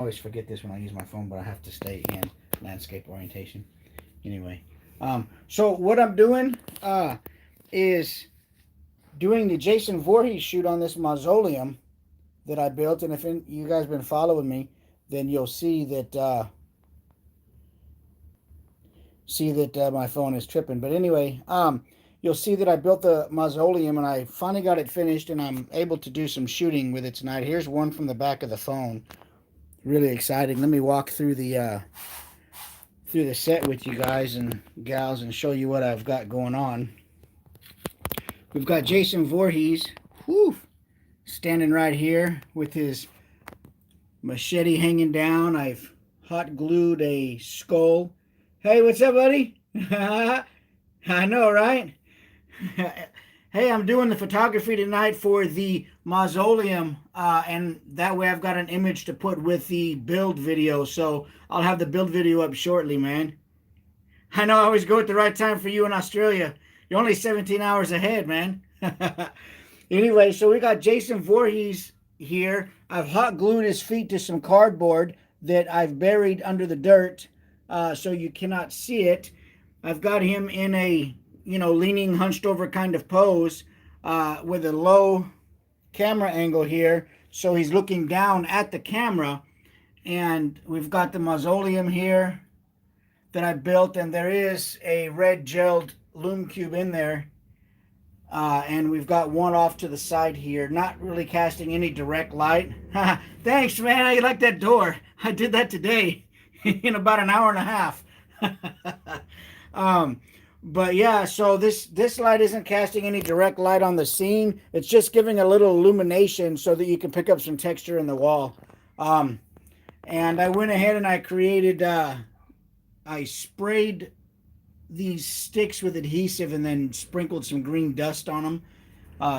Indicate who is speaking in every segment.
Speaker 1: always forget this when I use my phone, but I have to stay in landscape orientation. Anyway, so what I'm doing is doing the Jason Voorhees shoot on this mausoleum that I built, and if you guys been following me, then you'll see that my phone is tripping. But anyway, you'll see that I built the mausoleum, and I finally got it finished, and I'm able to do some shooting with it tonight. Here's one from the back of the phone. Really exciting. Let me walk through the set with you guys and gals and show you what I've got going on. We've got Jason Voorhees, whew, standing right here with his machete hanging down. I've hot glued a skull. Hey, what's up, buddy? I know, right? Hey, I'm doing the photography tonight for the mausoleum, and that way I've got an image to put with the build video. So I'll have the build video up shortly, man. I know I always go at the right time for you in Australia. You're only 17 hours ahead, man. Anyway, so we got Jason Voorhees here. I've hot glued his feet to some cardboard that I've buried under the dirt, so you cannot see it. I've got him in a, leaning, hunched over kind of pose with a low camera angle here. So he's looking down at the camera. And we've got the mausoleum here that I built. And there is a red gelled Lume Cube in there. And we've got one off to the side here. Not really casting any direct light. Thanks, man. I like that door. I did that today in about an hour and a half. But yeah, so this light isn't casting any direct light on the scene. It's just giving a little illumination so that you can pick up some texture in the wall. And I went ahead and I sprayed these sticks with adhesive and then sprinkled some green dust on them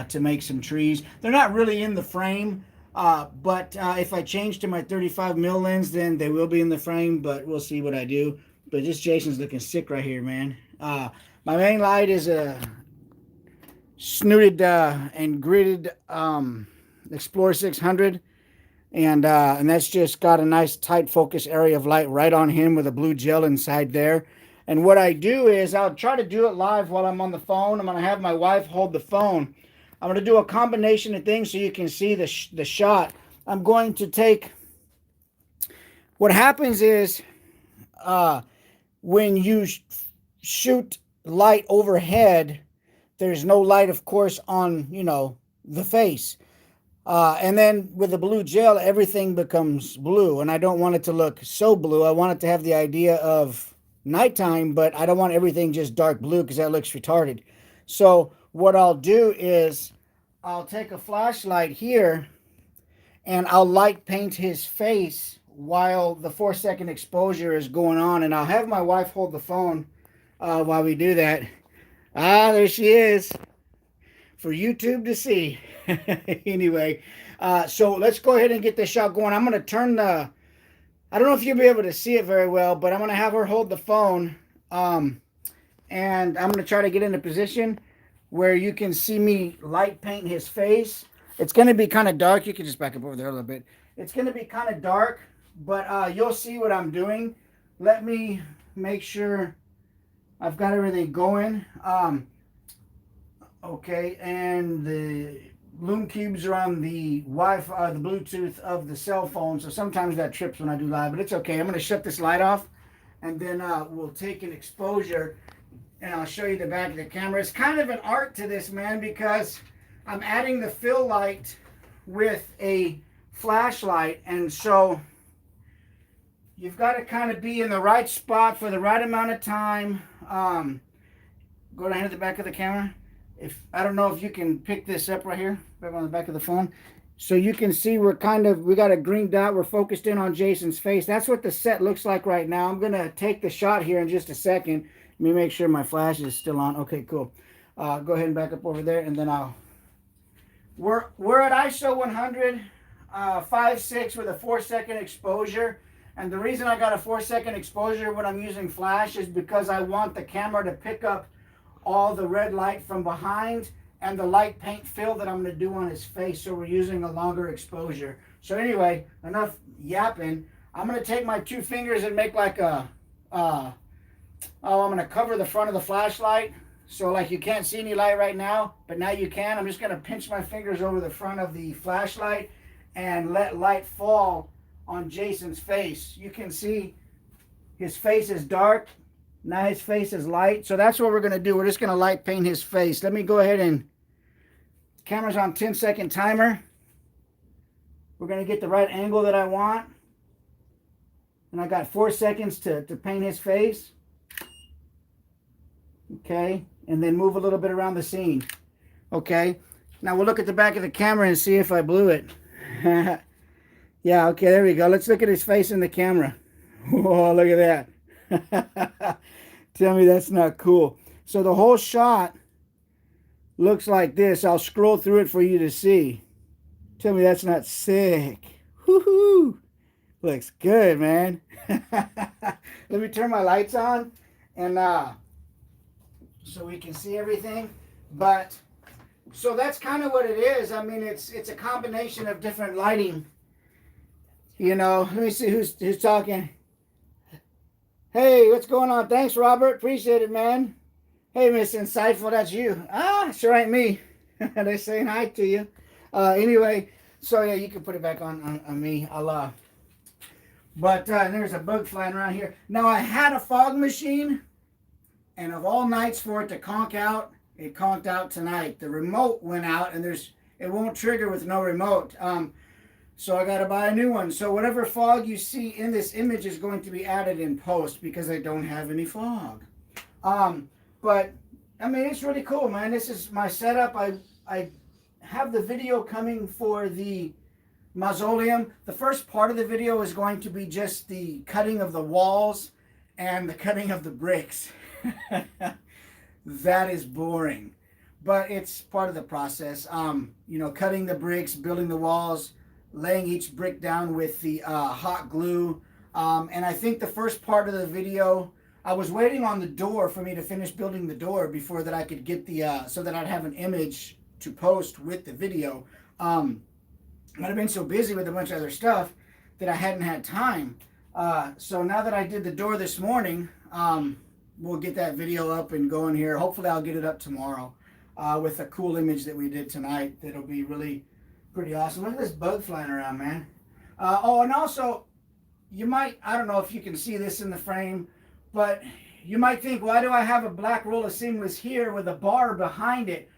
Speaker 1: to make some trees. They're not really in the frame, but if I change to my 35mm lens, then they will be in the frame, but we'll see what I do. But this Jason's looking sick right here, man. My main light is a snooted and gridded Explorer 600. And that's just got a nice tight focus area of light right on him with a blue gel inside there. And what I do is I'll try to do it live while I'm on the phone. I'm going to have my wife hold the phone. I'm going to do a combination of things so you can see the shot. I'm going to take... What happens is when you shoot light overhead, there's no light, of course, on, the face. And then with the blue gel, everything becomes blue. And I don't want it to look so blue. I want it to have the idea of nighttime, but I don't want everything just dark blue because that looks retarded. So what I'll do is I'll take a flashlight here and I'll light paint his face while the 4-second exposure is going on. And I'll have my wife hold the phone while we do that. There she is for YouTube to see. Anyway, so let's go ahead and get this shot going. I'm going to turn I don't know if you'll be able to see it very well, but I'm going to have her hold the phone. And I'm going to try to get in a position where you can see me light paint his face. It's going to be kind of dark. You can just back up over there a little bit. It's going to be kind of dark, but you'll see what I'm doing. Let me make sure I've got everything going. Okay, and the Lume Cubes are on the Wi-Fi, the Bluetooth of the cell phone, so sometimes that trips when I do live, but it's okay. I'm going to shut this light off, and then we'll take an exposure, and I'll show you the back of the camera. It's kind of an art to this, man, because I'm adding the fill light with a flashlight, and so you've got to kind of be in the right spot for the right amount of time. Go down to the back of the camera. I don't know if you can pick this up right here, right on the back of the phone. So you can see we got a green dot. We're focused in on Jason's face. That's what the set looks like right now. I'm going to take the shot here in just a second. Let me make sure my flash is still on. Okay, cool. Go ahead and back up over there, and then we're at ISO 100, 5.6 with a 4-second exposure. And the reason I got a 4-second exposure when I'm using flash is because I want the camera to pick up all the red light from behind and the light paint fill that I'm going to do on his face, so we're using a longer exposure. So anyway, enough yapping, I'm going to take my 2 fingers and make like a, I'm going to cover the front of the flashlight. So like you can't see any light right now, but now you can. I'm just going to pinch my fingers over the front of the flashlight and let light fall on Jason's face. You can see his face is dark. Now his face is light. So that's what we're going to do. We're just going to light paint his face. Let me go ahead and, camera's on 10-second timer. We're going to get the right angle that I want. And I got 4 seconds to paint his face. Okay. And then move a little bit around the scene. Okay. Now we'll look at the back of the camera and see if I blew it. Yeah, okay, there we go. Let's look at his face in the camera. Oh, look at that. Tell me that's not cool. So the whole shot looks like this. I'll scroll through it for you to see. Tell me that's not sick. Woohoo! Looks good, man. Let me turn my lights on and so we can see everything. But so that's kind of what it is. I mean, it's a combination of different lighting. You know, let me see who's talking. Hey, what's going on? Thanks, Robert. Appreciate it, man. Hey, Miss Insightful, that's you. Ah, sure ain't me. They're saying hi to you. Anyway, so yeah, you can put it back on me. But there's a bug flying around here. Now, I had a fog machine, and of all nights for it to conk out, it conked out tonight. The remote went out, and it won't trigger with no remote. So I got to buy a new one. So whatever fog you see in this image is going to be added in post because I don't have any fog. But I mean, it's really cool, man. This is my setup. I have the video coming for the mausoleum. The first part of the video is going to be just the cutting of the walls and the cutting of the bricks. That is boring, but it's part of the process. You know, cutting the bricks, building the walls, laying each brick down with the hot glue. And I think the first part of the video, I was waiting on the door for me to finish building the door before that I could get the, so that I'd have an image to post with the video. I'd have been so busy with a bunch of other stuff that I hadn't had time. So now that I did the door this morning, we'll get that video up and going here. Hopefully I'll get it up tomorrow with a cool image that we did tonight. That'll be really pretty awesome. Look at this bug flying around, man. Oh, and also, you might, I don't know if you can see this in the frame, but you might think, why do I have a black roll of seamless here with a bar behind it?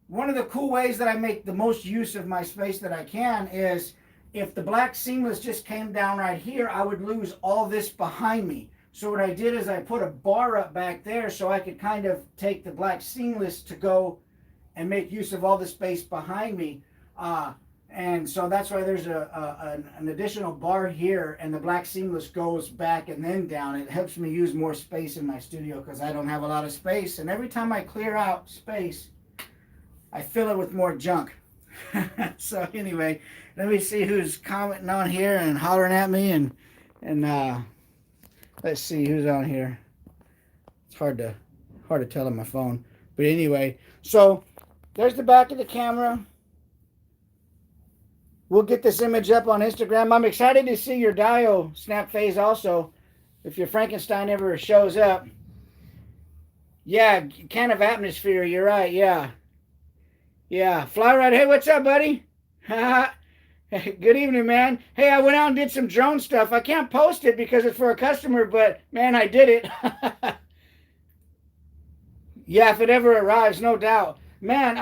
Speaker 1: One of the cool ways that I make the most use of my space that I can is if the black seamless just came down right here, I would lose all this behind me. So what I did is I put a bar up back there so I could kind of take the black seamless to go and make use of all the space behind me. And so that's why there's an additional bar here, and the black seamless goes back and then down. It helps me use more space in my studio because I don't have a lot of space. And every time I clear out space, I fill it with more junk. So anyway, let me see who's commenting on here and hollering at me, and let's see who's on here. It's hard to tell on my phone. But anyway, so there's the back of the camera. We'll get this image up on Instagram. I'm excited to see your Dio snap phase also, if your Frankenstein ever shows up. Yeah, can of atmosphere, you're right, yeah. Yeah, fly right. Hey, what's up, buddy? Good evening, man. Hey, I went out and did some drone stuff. I can't post it because it's for a customer, but man, I did it. Yeah, if it ever arrives, no doubt. Man,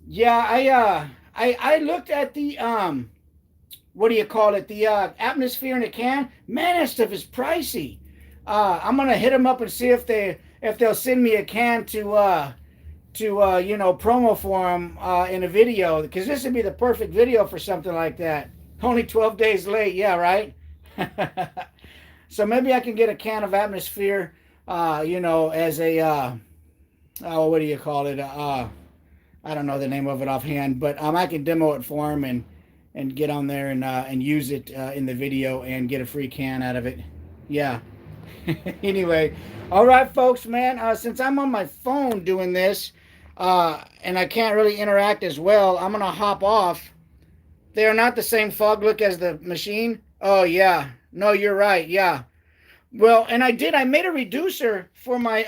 Speaker 1: yeah, I looked at the what do you call it? The atmosphere in a can. Man, that stuff is pricey. I'm gonna hit them up and see if they'll send me a can to you know, promo for them in a video, because this would be the perfect video for something like that. Only 12 days late, yeah, right? So maybe I can get a can of atmosphere, you know, as a oh, what do you call it? I don't know the name of it offhand, but I can demo it for him and get on there and use it in the video and get a free can out of it. Yeah. Anyway, all right, folks, man. Since I'm on my phone doing this, and I can't really interact as well, I'm gonna hop off They are not the same fog look as the machine. Oh yeah. No, you're right. Yeah. Well, and I made a reducer for my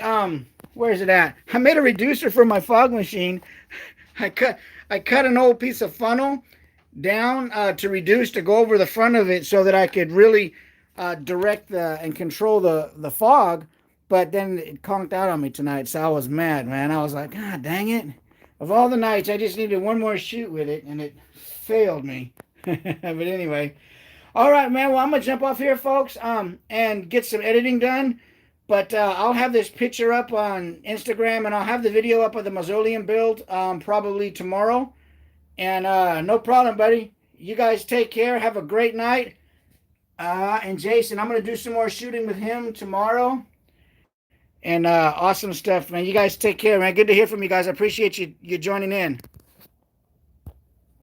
Speaker 1: where is it at? I made a reducer for my fog machine. I cut I cut an old piece of funnel down to reduce to go over the front of it so that I could really direct and control the fog. But then it conked out on me tonight, so I was mad, man. I was like, God dang it. Of all the nights, I just needed one more shoot with it, and it failed me. But anyway, all right, man. Well, I'm gonna jump off here, folks, and get some editing done. But I'll have this picture up on Instagram, and I'll have the video up of the mausoleum build probably tomorrow. And no problem, buddy. You guys take care. Have a great night. And Jason, I'm gonna do some more shooting with him tomorrow. And awesome stuff, man. You guys take care, man. Good to hear from you guys. I appreciate you joining in.